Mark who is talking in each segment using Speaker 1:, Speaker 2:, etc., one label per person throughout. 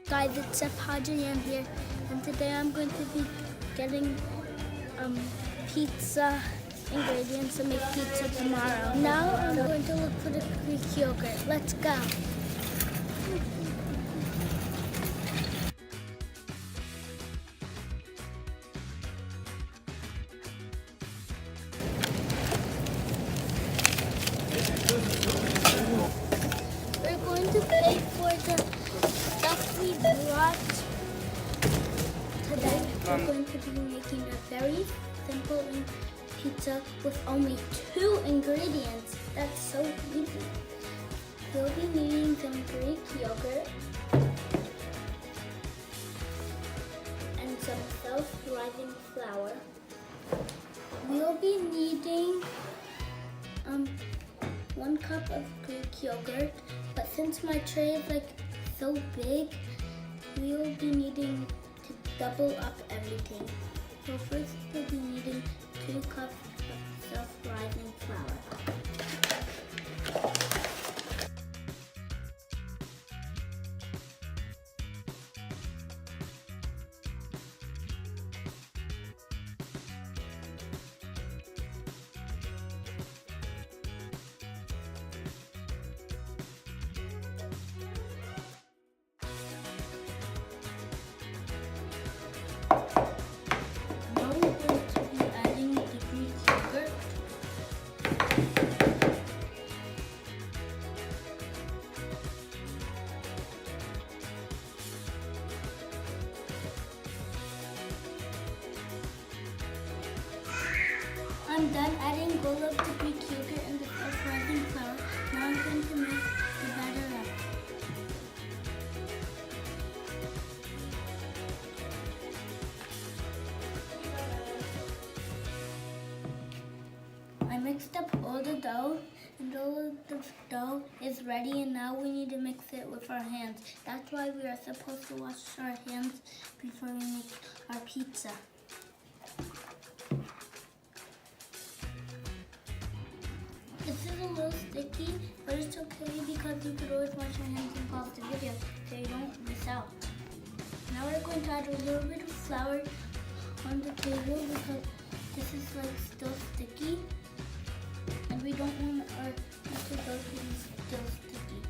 Speaker 1: Guys, it's Chefaudreyann here, and today I'm going to be getting pizza ingredients to make pizza tomorrow. Now I'm going to look for the Greek yogurt. Let's go. We're going to pay for the stuff we brought today. We're going to be making a very simple pizza with only 2 ingredients. That's so easy. We'll be needing some Greek yogurt and some self-rising flour. We'll be needing 1 cup of Greek yogurt, but since my tray is like so big, we'll be needing to double up everything. So first we'll be needing 2 cups of self-rising flour. I'm done adding all of the Greek yogurt and the self-rising flour. Now I'm going to mix the batter up. I mixed up all the dough, and all of the dough is ready, and now we need to mix it with our hands. That's why we are supposed to wash our hands before we make our pizza. This is a little sticky, but it's okay because you could always wash your hands and pause the video so you don't miss out. Now we're going to add a little bit of flour on the table because this is like still sticky, and we don't want our pizza dough to be still sticky.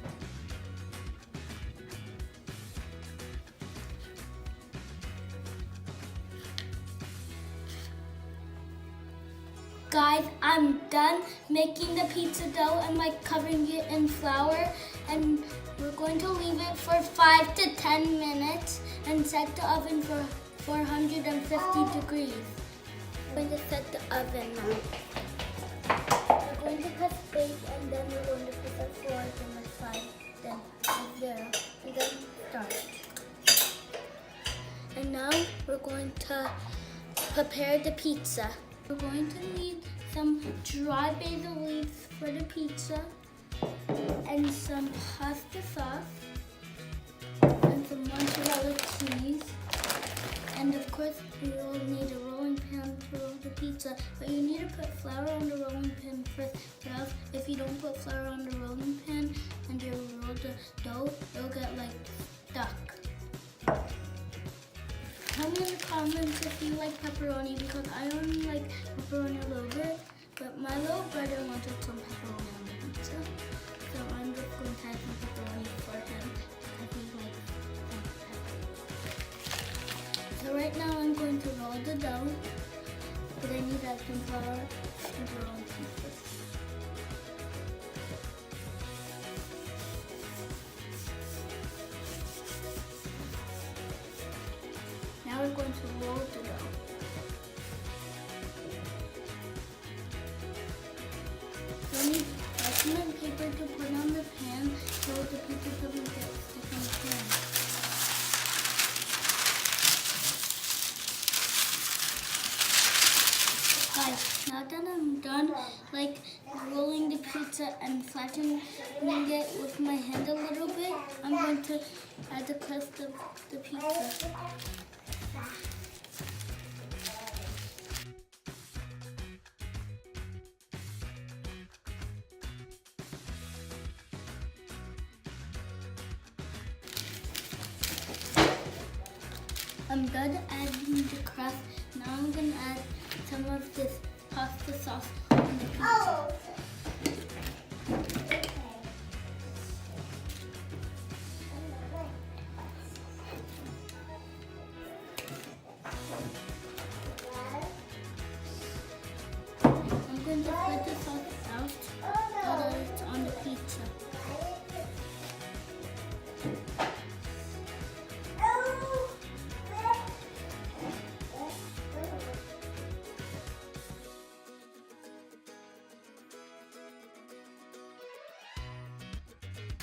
Speaker 1: Guys, I'm done making the pizza dough and like covering it in flour, and we're going to leave it for 5 to 10 minutes and set the oven for 450 degrees. We're going to set the oven now. We're going to press bake, and then we're going to put the 4, then the 5, then the 0, and then start. And now we're going to prepare the pizza. We're going to need some dry basil leaves for the pizza, and some pasta sauce, and some mozzarella cheese, and of course we will need a rolling pin to roll the pizza, but you need to put flour on the rolling pin first, or else if you don't put flour on the rolling pin and you roll the dough, it'll get like stuck. Tell me in the comments if you like pepperoni, because I only like pepperoni a little bit, but my little brother wanted some pepperoni on the pizza. So I'm just going to add some pepperoni for him because he likes pepperoni. So right now I'm going to roll the dough, but I need to add some flour and roll pieces. Now we're going to roll the dough. We need parchment paper to put on the pan so the pizza doesn't get stuck in the pan. Guys, now that I'm done like rolling the pizza and flattening it with my hand a little bit, I'm going to add the crust of the pizza. I'm done adding the crust. Now I'm going to add some of this pasta sauce on the pizza. I'm going to spread the sauce out so that it's on the pizza.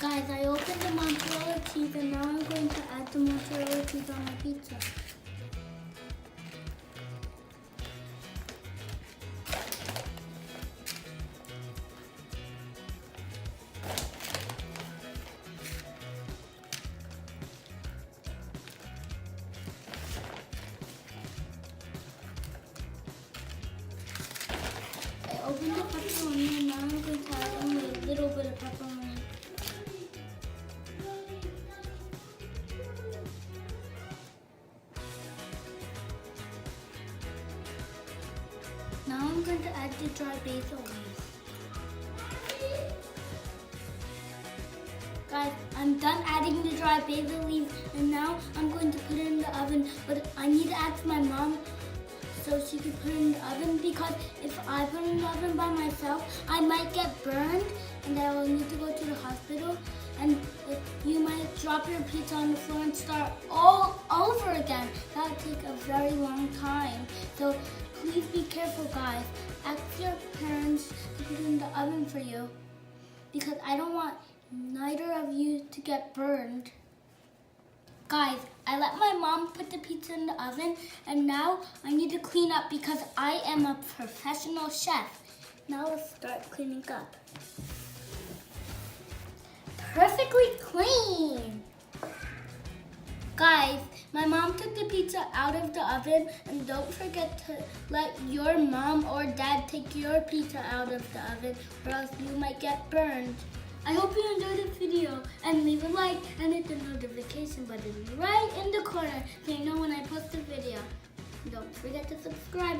Speaker 1: Guys, I opened the mozzarella cheese and now I'm going to add the mozzarella cheese on my pizza. I opened the pepperoni and now I'm going to add only a little bit of pepperoni. Now I'm going to add the dry basil leaves. Guys, I'm done adding the dry basil leaves and now I'm going to put it in the oven, but I need to ask my mom so she can put it in the oven, because if I put it in the oven by myself, I might get burned and I will need to go to the hospital, and you might drop your pizza on the floor and start all over again. That would take a very long time. So please be careful, guys. Ask your parents to put it in the oven for you, because I don't want neither of you to get burned. Guys, I let my mom put the pizza in the oven, and now I need to clean up because I am a professional chef. Now let's start cleaning up. Perfectly clean! Guys, my mom took the pizza out of the oven, and don't forget to let your mom or dad take your pizza out of the oven, or else you might get burned. I hope you enjoyed the video, and leave a like and hit the notification button right in the corner so you know when I post a video. Don't forget to subscribe